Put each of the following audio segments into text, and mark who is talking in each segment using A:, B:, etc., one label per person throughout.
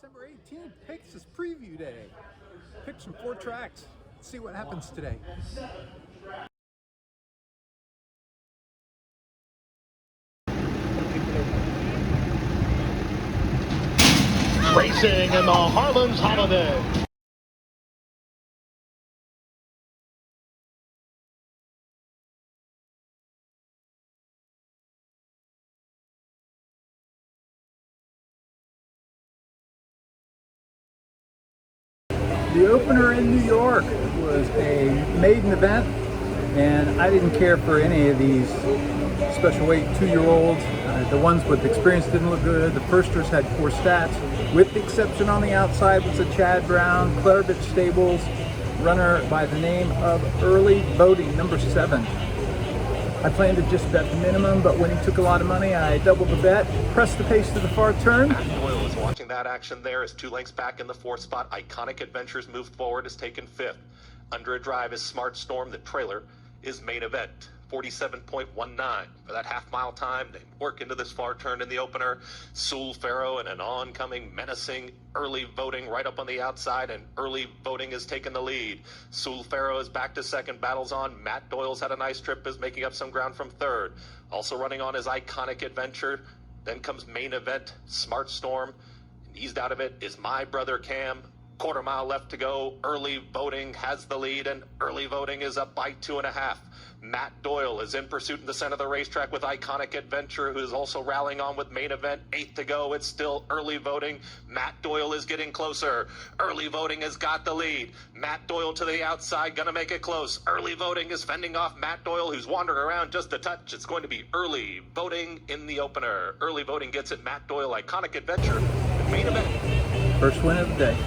A: December 18th, Pegasus Preview Day. Pick some 4 tracks. Let's see what happens today.
B: Racing in the Harlan's Holiday.
A: The opener in New York was a maiden event, and I didn't care for any of these special weight 2-year-olds. The ones with experience didn't look good. The firsters had poor stats, with the exception on the outside was a Chad Brown, Clarabit Stables runner by the name of Early Voting, number 7. I planned to just bet the minimum, but when he took a lot of money, I doubled the bet, pressed the pace to the far turn.
C: Doyle is watching that action there as 2 lengths back in the 4th spot. Iconic Adventures moved forward, has taken 5th. Under a drive is Smart Storm. The trailer is Main Event, 47.19 for that half-mile time. They work into this far turn in the opener. Sul Farrow and an oncoming, menacing Early Voting right up on the outside, and Early Voting has taken the lead. Sul Farrow is back to second. Battles on. Matt Doyle's had a nice trip, is making up some ground from third. Also running on is Iconic Adventure. Then comes Main Event, Smart Storm. And eased out of it is My Brother Cam. Quarter mile left to go. Early Voting has the lead, and Early Voting is up by 2.5. Matt Doyle is in pursuit in the center of the racetrack with Iconic Adventure, who is also rallying on with Main Event. 8th to go. It's still Early Voting. Matt Doyle is getting closer. Early Voting has got the lead. Matt Doyle to the outside, gonna make it close. Early Voting is fending off Matt Doyle, who's wandering around just a touch. It's going to be Early Voting in the opener. Early Voting gets it. Matt Doyle, Iconic Adventure, Main Event.
A: First win of the day.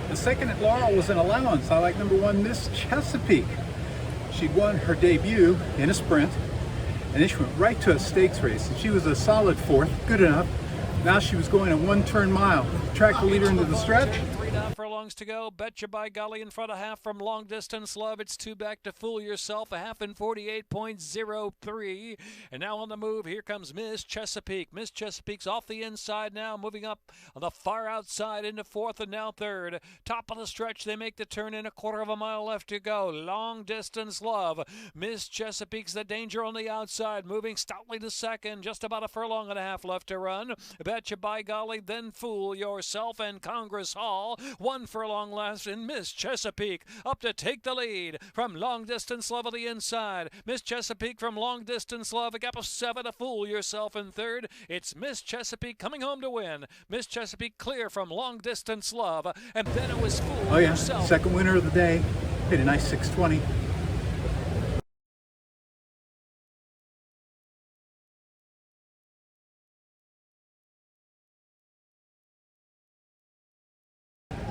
A: The second at Laurel was an allowance. I like number 1, Miss Chesapeake. She'd won her debut in a sprint, and then she went right to a stakes race. And she was a solid 4th, good enough. Now she was going a 1-turn mile. Track the leader into the stretch.
D: 3 down furlongs to go. Betcha by golly in front of half from Long Distance Love. It's 2 back to Fool Yourself. A half in 48.03. And now on the move, here comes Miss Chesapeake. Miss Chesapeake's off the inside now, moving up on the far outside into 4th and now 3rd. Top of the stretch, they make the turn in. A quarter of a mile left to go. Long Distance Love. Miss Chesapeake's the danger on the outside, moving stoutly to 2nd. Just about a furlong and a half left to run. Betcha by golly, then Fool Yourself and Congress Hall. 1 furlong left in Miss Chesapeake up to take the lead from Long Distance Love on the inside. Miss Chesapeake from Long Distance Love, a gap of 7 to Fool Yourself in 3rd. It's Miss Chesapeake coming home to win. Miss Chesapeake clear from Long Distance Love, and then it was Fool Yourself.
A: Second winner of the day. Paid a nice $6.20.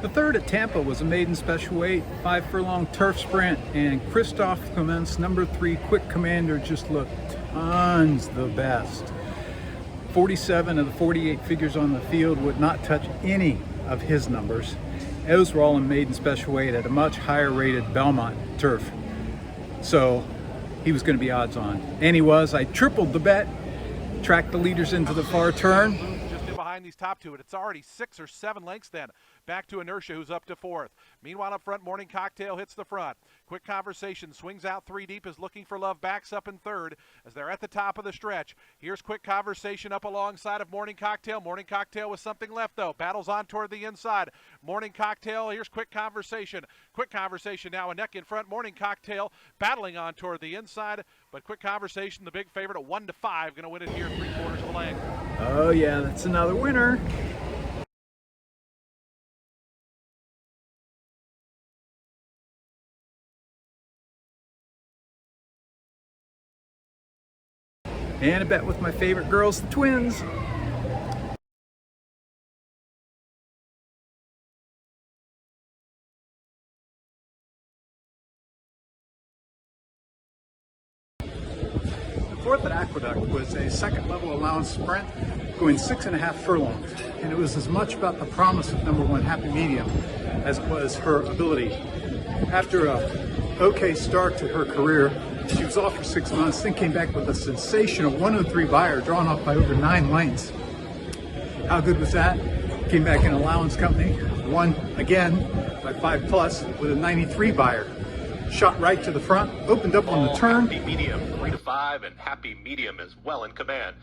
A: The third at Tampa was a maiden special weight, 5 furlong turf sprint, and Christophe Clements, number 3 Quick Commander, just looked tons the best. 47 of the 48 figures on the field would not touch any of his numbers. Those were all in maiden special weight at a much higher rated Belmont turf. So he was going to be odds on. And he was. I tripled the bet, tracked the leaders into the far turn.
E: Just in behind these top 2, and it's already 6 or 7 lengths then. Back to Inertia, who's up to 4th. Meanwhile, up front, Morning Cocktail hits the front. Quick Conversation swings out 3 deep, is Looking for Love, backs up in 3rd as they're at the top of the stretch. Here's Quick Conversation up alongside of Morning Cocktail. Morning Cocktail with something left, though. Battles on toward the inside. Morning Cocktail, here's Quick Conversation. Quick Conversation now a neck in front. Morning Cocktail battling on toward the inside, but Quick Conversation, the big favorite at 1 to 5, going to win it here 3/4 of a length.
A: Oh yeah, that's another winner. And a bet with my favorite girls, the twins. The 4th at Aqueduct was a 2nd level allowance sprint going 6.5 furlongs. And it was as much about the promise of number 1 Happy Medium as was her ability. After a okay start to her career, she was off for 6 months, then came back with a sensational 103 buyer, drawn off by over 9 lengths. How good was that? Came back in allowance company, won again by 5+ with a 93 buyer. Shot right to the front, opened up on the turn.
C: Happy Medium, 3 to 5, and Happy Medium is well in command.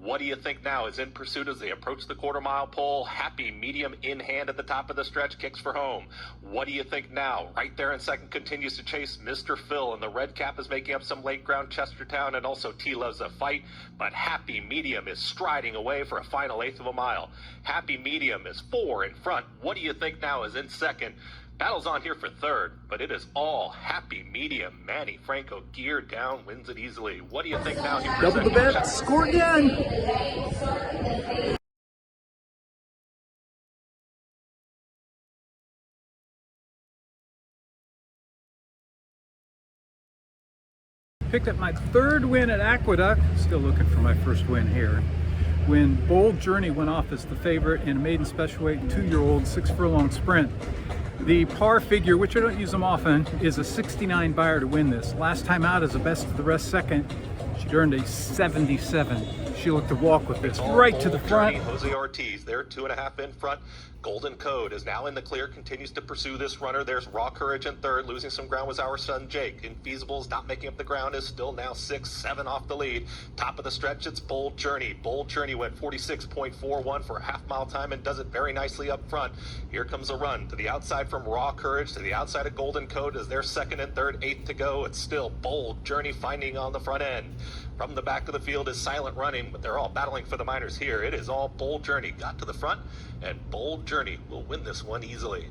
C: What do you think now is in pursuit as they approach the quarter-mile pole? Happy Medium in hand at the top of the stretch, kicks for home. What do you think now? Right there in second continues to chase Mr. Phil, and the red cap is making up some late ground. Chestertown and also T loves a fight, but Happy Medium is striding away for a final 1/8 of a mile. Happy Medium is 4 in front. What do you think now is in second? Battle's on here for third, but it is all Happy Medium. Manny Franco geared down, wins it easily. What do you think now?
A: Double the bet, score again. Picked up my 3rd win at Aqueduct, still looking for my 1st win here, when Bold Journey went off as the favorite in a maiden special weight 2-year-old 6 furlong sprint. The par figure, which I don't use them often, is a 69 buyer to win this. Last time out as a best of the rest second, she earned a 77. She looked to walk with this right to the front.
C: Jose Ortiz, they're 2.5 in front. Golden Code is now in the clear, continues to pursue this runner. There's Raw Courage in third. Losing some ground was our son Jake. Infeasibles not making up the ground, is still now 6-7 off the lead. Top of the stretch, it's Bold Journey. Bold Journey went 46.41 for a half-mile time and does it very nicely up front. Here comes a run to the outside from Raw Courage, to the outside of Golden Code as their second and third, 8th to go. It's still Bold Journey finding on the front end. From the back of the field is Silent Running, but they're all battling for the minors here. It is all Bold Journey. Got to the front, and Bold Journey will win this one easily.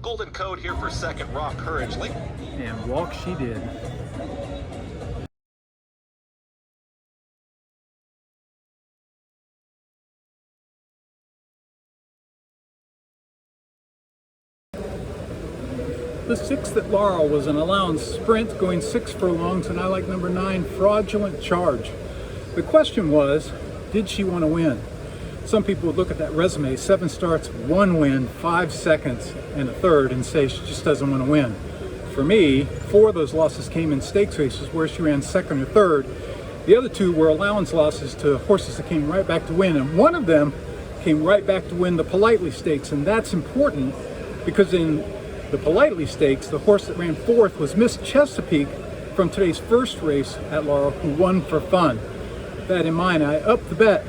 C: Golden Code here for second. Raw Courage late.
A: And walk she did. The 6th at Laurel was an allowance sprint going 6 furlongs, and I like number 9, Fraudulent Charge. The question was, did she want to win? Some people would look at that resume, 7 starts, 1 win, 5 seconds, and a third, and say she just doesn't want to win. For me, 4 of those losses came in stakes races where she ran 2nd or 3rd. The other 2 were allowance losses to horses that came right back to win, and one of them came right back to win the Politely Stakes, and that's important because in the Politely Stakes, the horse that ran 4th was Miss Chesapeake from today's first race at Laurel, who won for fun. With that in mind, I upped the bet.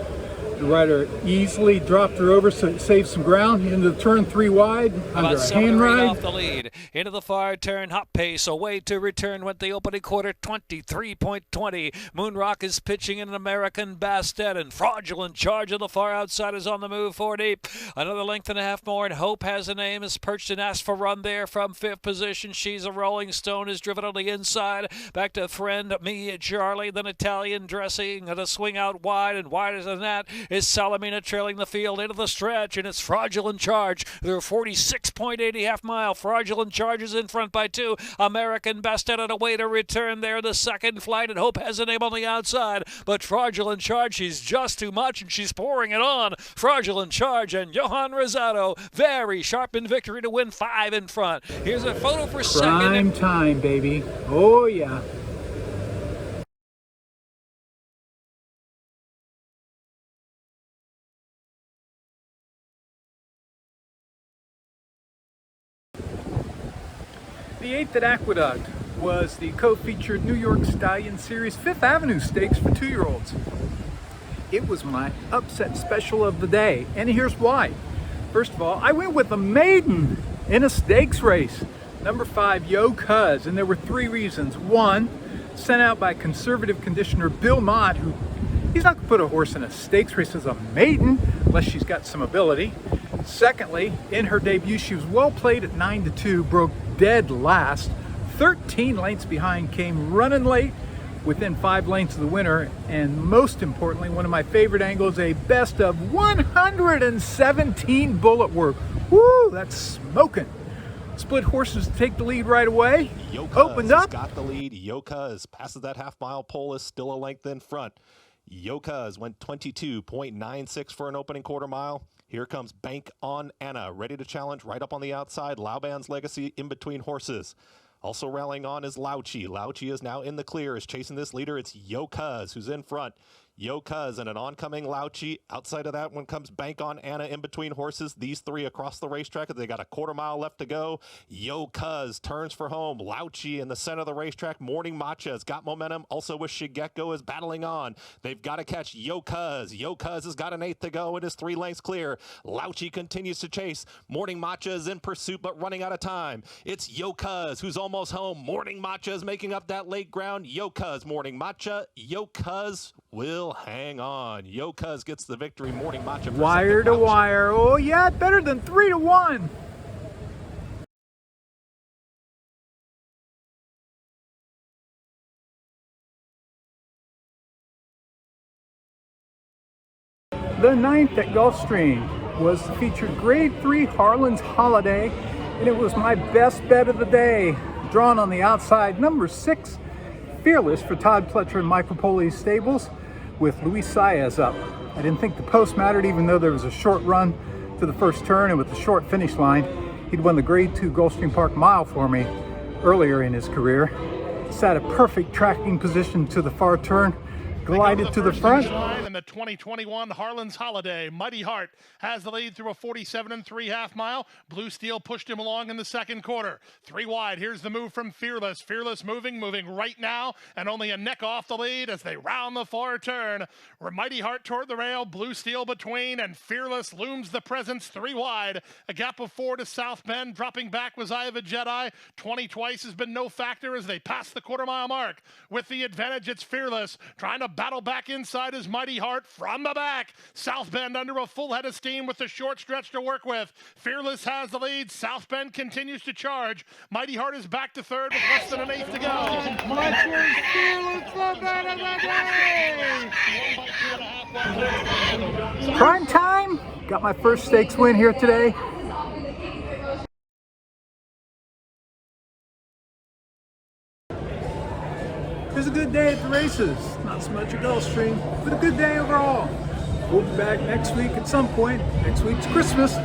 A: The rider easily dropped her over so it saved some ground into the turn 3 wide under a hand ride.
D: Off the lead. Into the far turn, hot pace. Away to return went the opening quarter, 23.20. Moonrock is pitching in an American Bastet, and Fraudulent Charge of the far outside is on the move for deep. Another length and a half more, and Hope Has a Name is perched and asked for run there from 5th position. She's a Rolling Stone is driven on the inside. Back to Friend Me Charlie, then Italian Dressing, and a swing out wide, and wider than that is Salamina trailing the field into the stretch, and it's Fraudulent Charge. They're 46.80 half mile. Fraudulent Charge is in front by 2. American Bastet on a way to return there. The second flight, and Hope Has a Name on the outside. But Fraudulent Charge, she's just too much, and she's pouring it on. Fraudulent Charge and Johan Rosado, very sharp in victory to win 5 in front. Here's a photo for second.
A: Prime time, baby. Oh, yeah. The 8th at Aqueduct was the co-featured New York Stallion Series 5th Avenue Stakes for 2-year-olds. It was my upset special of the day, and here's why. First of all, I went with a maiden in a stakes race, number 5, Yo Cuz, and there were 3 reasons. 1, sent out by conservative conditioner Bill Mott, who he's not going to put a horse in a stakes race as a maiden unless she's got some ability. Secondly, in her debut, she was well played at 9-2, broke dead last, 13 lengths behind, came running late within 5 lengths of the winner, and most importantly, one of my favorite angles, a best of 117 bullet work. Woo, that's smoking. Split horses to take the lead right away.
C: Yo Cuz
A: Opened up.
C: got the lead. Yo Cuz passes that half-mile pole, is still a length in front. Yokaz went 22.96 for an opening quarter mile. Here comes Bank on Anna, ready to challenge right up on the outside. Laoban's Legacy in between horses. Also rallying on is Lauchi. Lauchi is now in the clear, is chasing this leader. It's Yokaz who's in front. Yokaz and an oncoming Lauchi. Outside of that one comes Bank on Anna in between horses. These three across the racetrack. They got a quarter mile left to go. Yokaz turns for home. Lauchi in the center of the racetrack. Morning Matcha has got momentum. Also with Shigeko is battling on. They've got to catch Yokaz. Yokaz has got an eighth to go and is 3 lengths clear. Lauchi continues to chase. Morning Matcha is in pursuit but running out of time. It's Yokaz who's almost home. Morning Matcha is making up that late ground. Yokaz, Morning Matcha. Yokaz will hang on. Yokaz gets the victory. Morning Matcha.
A: Wire to wire. Oh yeah, better than 3-1. The 9th at Gulfstream was the featured Grade 3 Harlan's Holiday, and it was my best bet of the day. Drawn on the outside, number 6, Fearless for Todd Pletcher and Michael Poli's stables, with Luis Saez up. I didn't think the post mattered, even though there was a short run to the first turn, and with the short finish line, he'd won the Grade 2 Gulfstream Park Mile for me earlier in his career. Sat a perfect tracking position to the far turn, glided to the front.
B: In the 2021 Harlan's Holiday, Mighty Heart has the lead through a 47 3/2 mile. Blue Steel pushed him along in the second quarter. 3 wide. Here's the move from Fearless. Fearless moving right now, and only a neck off the lead as they round the far turn. Mighty Heart toward the rail, Blue Steel between, and Fearless looms the presence 3 wide. A gap of 4 to South Bend. Dropping back was Eye of a Jedi. 20 twice has been no factor as they pass the quarter mile mark. With the advantage, it's Fearless trying to battle back inside his Mighty Heart from the back. South Bend under a full head of steam with the short stretch to work with. Fearless has the lead. South Bend continues to charge. Mighty Heart is back to third with less than an eighth to go.
A: Pletcher's Fearless, the bet of the day! Prime time! Got my first stakes win here today. It was a good day at the races. Not so much at Gulfstream, but a good day overall. We'll be back next week at some point. Next week's Christmas.